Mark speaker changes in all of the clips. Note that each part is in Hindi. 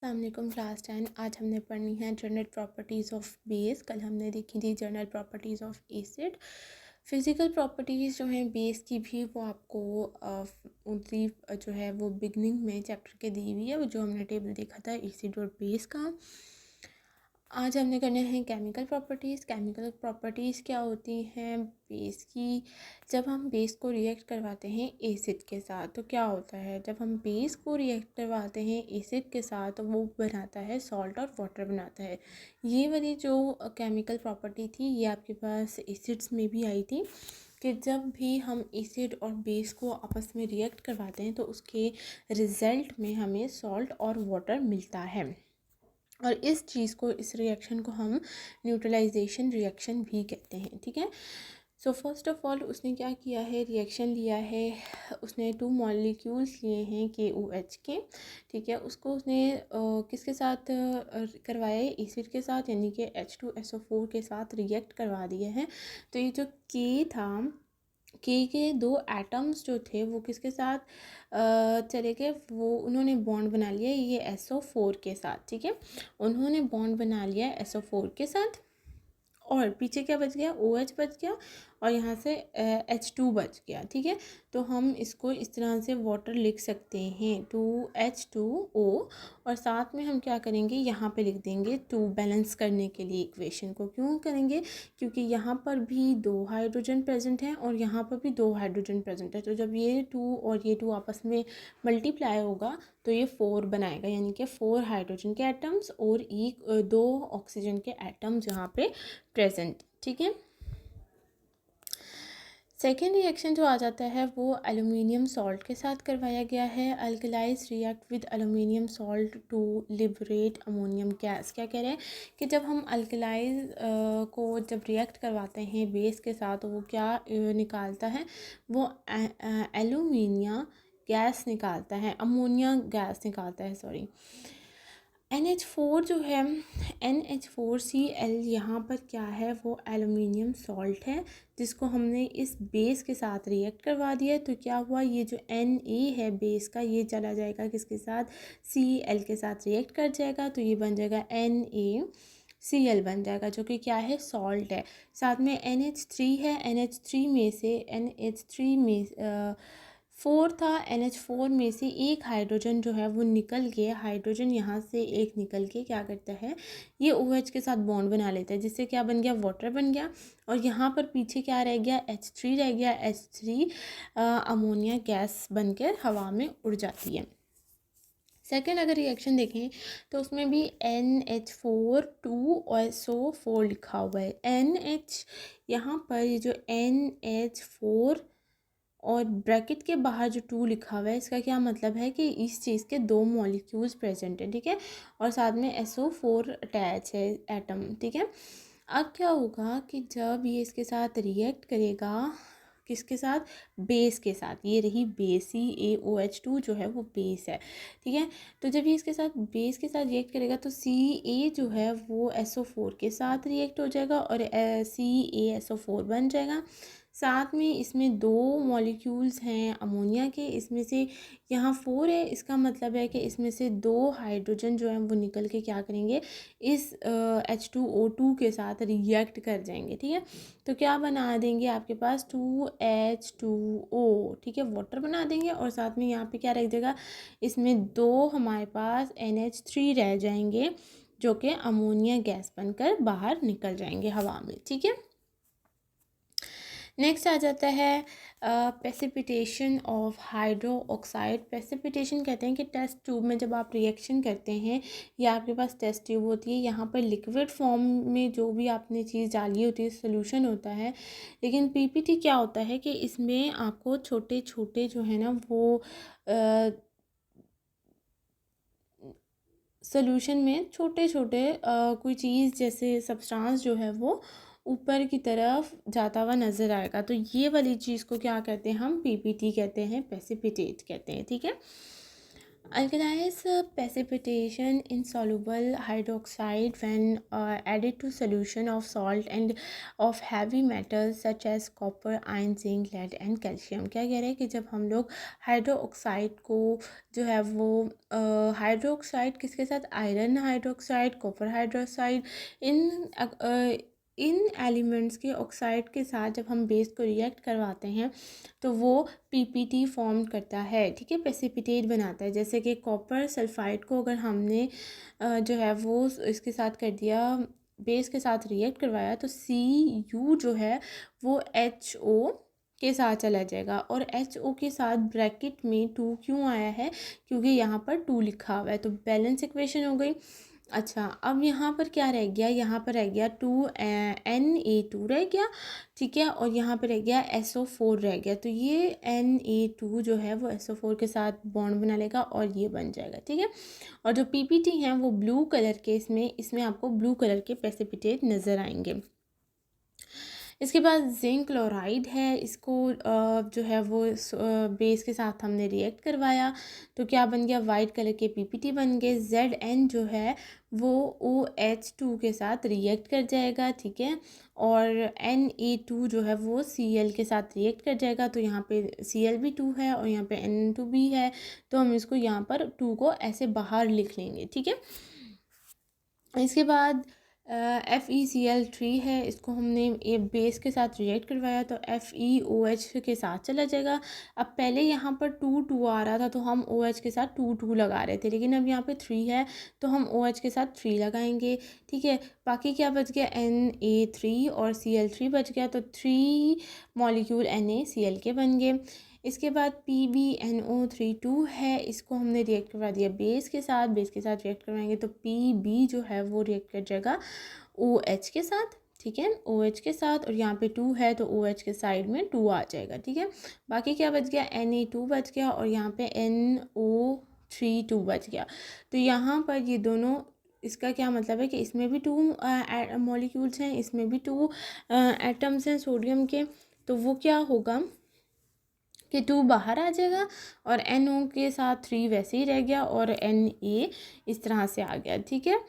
Speaker 1: अस्सलामुअलैकुम क्लास 10। आज हमने पढ़नी है जनरल प्रॉपर्टीज़ ऑफ बेस। कल हमने देखी थी general properties of acid. Physical properties जो हैं बेस की भी वो आपको उनकी जो है वो बिगनिंग में चैप्टर के दी हुई है, वो जो हमने टेबल देखा था एसिड और बेस का। आज हमने करने हैं केमिकल प्रॉपर्टीज़। केमिकल प्रॉपर्टीज़ क्या होती हैं बेस की? जब हम बेस को रिएक्ट करवाते हैं एसिड के साथ तो क्या होता है, जब हम बेस को रिएक्ट करवाते हैं एसिड के साथ तो वो बनाता है सॉल्ट और वाटर बनाता है। ये वाली जो केमिकल प्रॉपर्टी थी ये आपके पास एसिड्स में भी आई थी कि जब भी हम एसिड और बेस को आपस में रिएक्ट करवाते हैं तो उसके रिज़ल्ट में हमें सॉल्ट और वाटर मिलता है। और इस चीज़ को, इस रिएक्शन को हम न्यूट्रलाइजेशन रिएक्शन भी कहते हैं। ठीक है। सो फर्स्ट ऑफ ऑल उसने क्या किया है, रिएक्शन लिया है, उसने 2 मॉलिक्यूल्स लिए हैं KOH के। ठीक है। उसको उसने किसके साथ करवाया है, एसिड के साथ, यानी कि H2SO4 के साथ रिएक्ट करवा दिए हैं। तो ये जो K था, के 2 एटम्स जो थे वो किसके साथ चले गए, वो उन्होंने बॉन्ड बना लिया ये SO4 के साथ। ठीक है। उन्होंने बॉन्ड बना लिया SO4 के साथ और पीछे क्या बच गया, OH बच गया और यहाँ से H2 बच गया। ठीक है। तो हम इसको इस तरह से वाटर लिख सकते हैं 2H2O और साथ में हम क्या करेंगे, यहाँ पे लिख देंगे 2 बैलेंस करने के लिए इक्वेशन को। क्यों करेंगे, क्योंकि यहाँ पर भी 2 हाइड्रोजन प्रेजेंट हैं और यहाँ पर भी 2 हाइड्रोजन प्रेजेंट है। तो जब ये 2 और ये 2 आपस में मल्टीप्लाई होगा तो ये 4 बनाएगा, यानी कि 4 हाइड्रोजन के एटम्स और 2 ऑक्सीजन के एटम्स यहाँ पे प्रेजेंट। ठीक है। सेकेंड रिएक्शन जो आ जाता है वो एल्यूमिनियम सॉल्ट के साथ करवाया गया है। Alkalis react with aluminium salt to liberate ammonium gas. क्या कह रहे हैं कि जब हम अल्कलाइज को जब रिएक्ट करवाते हैं बेस के साथ तो वो क्या निकालता है, वो एल्यूमिनिया गैस निकालता है, अमोनिया गैस निकालता है, सॉरी। NH4 जो है, NH4Cl यहाँ पर क्या है, वो एल्यूमिनियम सॉल्ट है जिसको हमने इस बेस के साथ रिएक्ट करवा दिया है। तो क्या हुआ, ये जो Na है बेस का ये चला जाएगा किसके साथ, Cl के साथ रिएक्ट कर जाएगा तो ये बन जाएगा NaCl बन जाएगा, जो कि क्या है, सॉल्ट है। साथ में NH3 है, NH3 में 4 था, NH4 में से एक हाइड्रोजन जो है वो निकल के, हाइड्रोजन यहाँ से एक निकल के क्या करता है, ये OH के साथ बॉन्ड बना लेता है, जिससे क्या बन गया, वाटर बन गया। और यहाँ पर पीछे क्या रह गया, H3 रह गया। H3 अमोनिया गैस बनकर हवा में उड़ जाती है। सेकेंड अगर रिएक्शन देखें तो उसमें भी NH4 2SO4 लिखा हुआ है। NH यहाँ पर ये जो NH4 और ब्रैकेट के बाहर जो 2 लिखा हुआ है, इसका क्या मतलब है कि इस चीज़ के 2 मॉलिक्यूल्स प्रेजेंट हैं। ठीक है। और साथ में SO4 अटैच है एटम। ठीक है। अब क्या होगा कि जब ये इसके साथ रिएक्ट करेगा, किसके साथ, बेस के साथ, ये रही बेस, CaOH2 जो है वो बेस है। ठीक है। तो जब ये इसके साथ बेस के साथ रिएक्ट करेगा तो Ca जो है वो SO4 के साथ रिएक्ट हो जाएगा और CaSO4 बन जाएगा। साथ में इसमें 2 मॉलिक्यूल्स हैं अमोनिया के, इसमें से यहाँ 4 है, इसका मतलब है कि इसमें से 2 हाइड्रोजन जो हैं वो निकल के क्या करेंगे, इस H2O2 के साथ रिएक्ट कर जाएंगे। ठीक है। तो क्या बना देंगे आपके पास 2H2O। ठीक है, वाटर बना देंगे और साथ में यहाँ पे क्या रह जाएगा, इसमें 2 हमारे पास NH3 रह जाएंगे जो कि अमोनिया गैस बनकर बाहर निकल जाएंगे हवा में। ठीक है। नेक्स्ट आ जाता है precipitation of hydro oxide. Precipitation कहते हैं कि टेस्ट ट्यूब में जब आप रिएक्शन करते हैं या आपके पास टेस्ट ट्यूब होती है, यहाँ पर लिक्विड फॉर्म में जो भी आपने चीज़ डाली होती है सोल्यूशन होता है, लेकिन PPT क्या होता है कि इसमें आपको छोटे छोटे जो है ना वो सोल्यूशन में छोटे छोटे कोई चीज़ जैसे सब्सटेंस जो है वो ऊपर की तरफ जाता हुआ नज़र आएगा। तो ये वाली चीज़ को क्या कहते हैं, हम PPT कहते हैं, प्रेसिपिटेट कहते हैं। ठीक है। Alkalis precipitation insoluble hydroxide when added to solution of salt and of heavy metals such as copper, iron, zinc, lead and calcium। क्या कह रहे हैं कि जब हम लोग हाइड्रोक्साइड को जो है वो हाइड्रोक्साइड किसके साथ, आयरन हाइड्रोक्साइड, कॉपर हाइड्रोक्साइड, इन एलिमेंट्स के ऑक्साइड के साथ जब हम बेस को रिएक्ट करवाते हैं तो वो पीपीटी फॉर्म करता है, ठीक है, प्रेसिपिटेट बनाता है। जैसे कि कॉपर सल्फाइड को अगर हमने जो है वो इसके साथ कर दिया, बेस के साथ रिएक्ट करवाया, तो Cu जो है वो HO के साथ चला जाएगा। और HO के साथ ब्रैकेट में 2 क्यों आया है, क्योंकि यहाँ पर 2 लिखा हुआ है, तो बैलेंस इक्वेशन हो गई। अच्छा, अब यहाँ पर क्या रह गया, यहाँ पर रह गया 2Na2 रह गया, ठीक है, और यहाँ पर रह गया SO4 रह गया। तो ये Na2 जो है वो SO4 के साथ बॉन्ड बना लेगा और ये बन जाएगा, ठीक है। और जो पीपीटी हैं वो ब्लू कलर के, इसमें आपको ब्लू कलर के प्रेसिपिटेट नज़र आएंगे। इसके बाद जिंक क्लोराइड है, इसको जो है वो बेस के साथ हमने रिएक्ट करवाया तो क्या बन गया, वाइट कलर के पीपीटी बन गए। Zn जो है वो OH2 के साथ रिएक्ट कर जाएगा, ठीक है, और Na2 जो है वो Cl के साथ रिएक्ट कर जाएगा। तो यहाँ पे Cl भी 2 है और यहाँ पे N2 भी है, तो हम इसको यहाँ पर 2 को ऐसे बाहर लिख लेंगे, ठीक है। इसके बाद FeCl3 है, इसको हमने ये बेस के साथ रिएक्ट करवाया तो FeOH के साथ चला जाएगा। अब पहले यहाँ पर 2 आ रहा था तो हम OH के साथ 2 लगा रहे थे, लेकिन अब यहाँ पे 3 है तो हम OH के साथ 3 लगाएंगे, ठीक है। बाकी क्या बच गया, Na3 और Cl3 बच गया, तो 3 मॉलिक्यूल NaCl के बन गए। इसके बाद PbNO32 है, इसको हमने रिएक्ट करवा दिया बेस के साथ रिएक्ट करवाएंगे तो Pb जो है वो रिएक्ट कर जाएगा OH के साथ, ठीक है, OH के साथ, और यहाँ पे 2 है तो OH के साइड में 2 आ जाएगा, ठीक है। बाकी क्या बच गया, Na2 बच गया और यहाँ पे NO32 बच गया। तो यहाँ पर ये दोनों, इसका क्या मतलब है कि इसमें भी 2 मॉलिक्यूल्स हैं, इसमें भी 2 एटम्स हैं सोडियम के, तो वो क्या होगा कि 2 बाहर आ जाएगा और NO के साथ 3 वैसे ही रह गया और Na इस तरह से आ गया, ठीक है।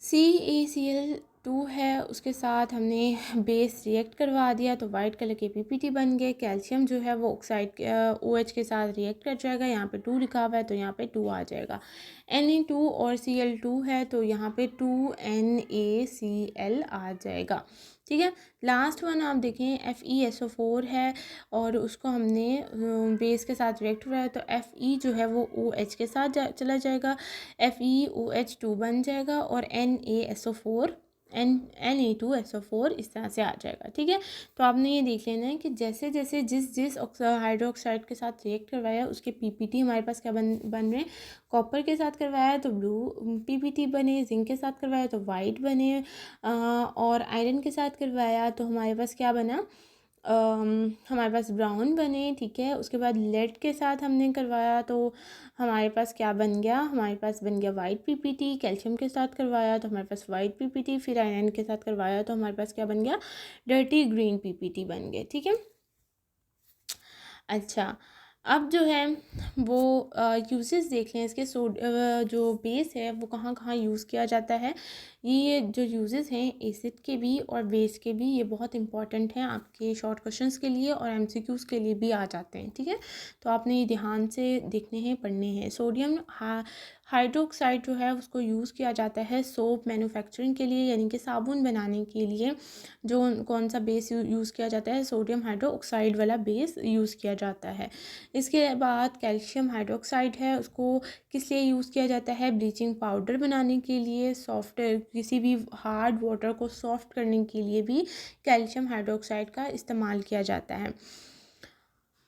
Speaker 1: CaCl2 है, उसके साथ हमने बेस रिएक्ट करवा दिया तो वाइट कलर के पीपीटी बन गए। कैल्शियम जो है वो ऑक्साइड OH के साथ रिएक्ट कर जाएगा, यहाँ पे 2 लिखा हुआ है तो यहाँ पे 2 आ जाएगा। Na2 और Cl2 है तो यहाँ पे 2NaCl आ जाएगा, ठीक है। लास्ट वन आप देखें, FeSO4 है और उसको हमने बेस के साथ रिएक्ट करवाया तो Fe जो है वो OH के साथ चला जाएगा, FeOH2 बन जाएगा और Na2SO4 इस तरह से आ जाएगा, ठीक है। तो आपने ये देख लेना है कि जैसे जैसे जिस हाइड्रोक्साइड के साथ रिएक्ट करवाया उसके पीपीटी हमारे पास क्या बन रहे हैं, कॉपर के साथ करवाया तो ब्लू पीपीटी बने, जिंक के साथ करवाया तो वाइट बने, और आयरन के साथ करवाया तो हमारे पास क्या बना, हमारे पास ब्राउन बने, ठीक है। उसके बाद लेड के साथ हमने करवाया तो हमारे पास क्या बन गया, हमारे पास बन गया वाइट पीपीटी। कैल्शियम के साथ करवाया तो हमारे पास वाइट पीपीटी, फिर आयरन के साथ करवाया तो हमारे पास क्या बन गया, डर्टी ग्रीन पीपीटी बन गए, ठीक है। अच्छा, अब जो है वो यूजेस देख लें इसके। जो बेस है वो कहाँ कहाँ यूज़ किया जाता है। ये जो यूजेस हैं एसिड के भी और बेस के भी, ये बहुत इंपॉर्टेंट हैं आपके शॉर्ट क्वेश्चंस के लिए और MCQs के लिए भी आ जाते हैं, ठीक है। तो आपने ये ध्यान से देखने हैं, पढ़ने हैं। सोडियम हाइड्रोक्साइड जो है उसको यूज़ किया जाता है सोप मैन्युफैक्चरिंग के लिए, यानी कि साबुन बनाने के लिए। जो कौन सा बेस यूज़ किया जाता है, सोडियम हाइड्रोक्साइड वाला बेस यूज़ किया जाता है। इसके बाद कैल्शियम हाइड्रोक्साइड है, उसको किस लिए यूज़ किया जाता है, ब्लीचिंग पाउडर बनाने के लिए, सॉफ्ट किसी भी हार्ड वाटर को सॉफ्ट करने के लिए भी कैल्शियम हाइड्रोक्साइड का इस्तेमाल किया जाता है।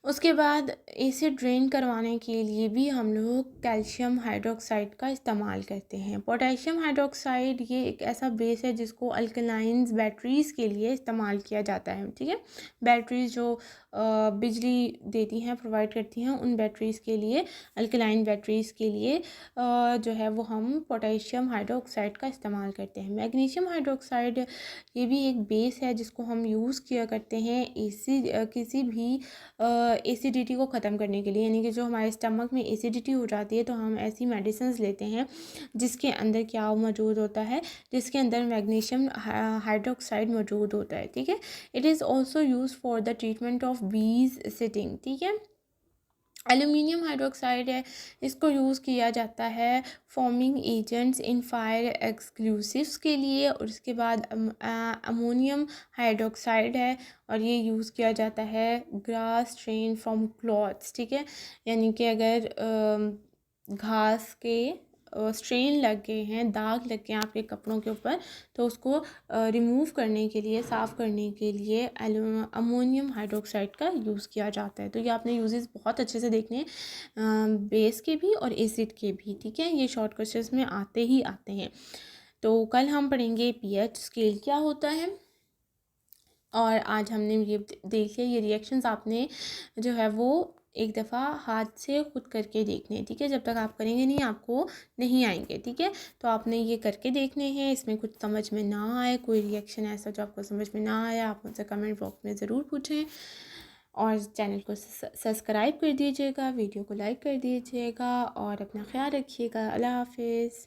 Speaker 1: उसके बाद एसिड ड्रेन करवाने के लिए भी हम लोग कैल्शियम हाइड्रोक्साइड का इस्तेमाल करते हैं। पोटेशियम हाइड्रोक्साइड ये एक ऐसा बेस है जिसको अल्कलाइंस बैटरीज़ के लिए इस्तेमाल किया जाता है, ठीक है। बैटरीज जो बिजली देती हैं, प्रोवाइड करती हैं, उन बैटरीज़ के लिए, अल्कलाइन बैटरीज़ के लिए जो है वो हम पोटेशियम हाइड्रोक्साइड का इस्तेमाल करते हैं। मैग्नीशियम हाइड्रोक्साइड ये भी एक बेस है जिसको हम यूज़ किया करते हैं किसी भी एसिडिटी को ख़त्म करने के लिए, यानी कि जो हमारे स्टमक में एसिडिटी हो जाती है तो हम ऐसी मेडिसिन लेते हैं जिसके अंदर क्या मौजूद होता है, जिसके अंदर मैग्नीशियम हाइड्रोक्साइड मौजूद होता है। ठीक है, it is also use for the treatment of बीज सिटिंग। ठीक है, एल्यूमिनियम हाइड्रोक्साइड है, इसको यूज़ किया जाता है forming agents in fire exclusives के लिए। और उसके बाद अमोनियम हाइड्रोक्साइड है और ये यूज़ किया जाता है ग्रास स्ट्रेन फ्रॉम क्लॉथ्स। ठीक है, यानी कि अगर घास के स्ट्रेन लग गए हैं, दाग लग गए हैं आपके कपड़ों के ऊपर, तो उसको रिमूव करने के लिए, साफ़ करने के लिए अमोनियम हाइड्रोक्साइड का यूज़ किया जाता है। तो ये आपने यूजेस बहुत अच्छे से देखने हैं, बेस के भी और एसिड के भी। ठीक है, ये शॉर्ट क्वेश्चंस में आते ही आते हैं। तो कल हम पढ़ेंगे पीएच स्केल क्या होता है, और आज हमने ये देख लिया, ये रिएक्शंस आपने जो है वो एक दफ़ा हाथ से खुद करके देखने हैं। ठीक है, जब तक आप करेंगे नहीं आपको नहीं आएंगे। ठीक है, तो आपने ये करके देखने हैं। इसमें कुछ समझ में ना आए, कोई रिएक्शन ऐसा जो आपको समझ में ना आया, आप मुझसे कमेंट बॉक्स में ज़रूर पूछें। और चैनल को सब्सक्राइब कर दीजिएगा, वीडियो को लाइक कर दीजिएगा और अपना ख्याल रखिएगा। अल्लाह हाफिज़।